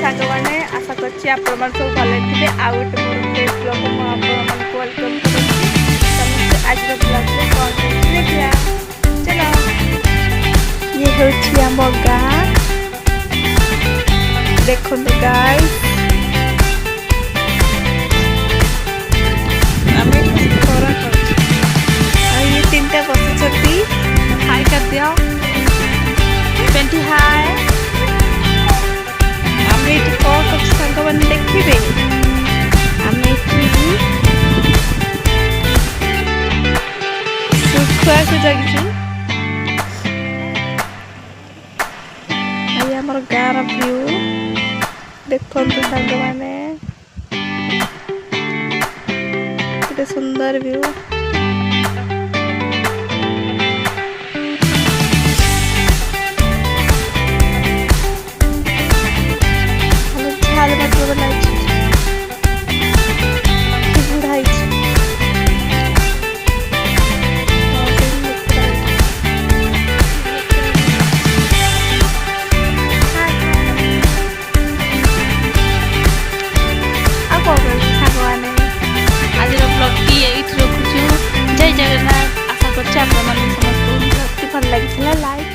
ସାଙ୍ଗମାନେ ଆଶା କରୁଛି ଆପଣମାନେ ସବୁ ଭଲ ଥିବେ। ଆଉ ଗୋଟେ ମୋର ଫ୍ରେଣ୍ଡ ବ୍ଲଗ୍ ମୁଁ ଆପଣମାନଙ୍କୁ ୱେଲକମ୍ କରୁଛି। ସମସ୍ତେ ଆଜିର ବ୍ଲଗ୍ରେ କ'ଣ ହେଉଛି ଦେଖିବା। ଚାଲ, ଇଏ ହେଉଛି ଆମ ଗାଁ। ଦେଖନ୍ତୁ ଗାଇସ୍, ଆମେ ଖରା କରୁଛୁ ଆଉ ଇଏ ତିନିଟା ବସିଛନ୍ତି। ହାଇ କରିଦିଅ, ବେଣ୍ଟି ହାଏ। ଆମେ ଏଠି କ'ଣ କରୁଛୁ ସାଙ୍ଗମାନେ ଦେଖିବେ। ଆମେ ଏଠି ଶୁଖୁଆକୁ ଜଗିଛୁ। ଆଉ ଆମର ଗାଁର ଭିଉ ଦେଖନ୍ତୁ ସାଙ୍ଗମାନେ, କେତେ ସୁନ୍ଦର ଭିଉ। ଝାଲ ମାତ୍ର ବନାଇଛି, ବୁଢ଼ା ହେଇଛି। ଆଜିର ବ୍ଲଗ୍ଟି ଏଇଠି ରଖୁଛୁ। ଜୟ ଜଗନ୍ନାଥ। ଆଶା କରୁଛି ଆପଣମାନଙ୍କୁ ସମସ୍ତଙ୍କୁ ବ୍ଲଗ୍ଟି ଭଲ ଲାଗିଥିଲା। ଲାଇକ୍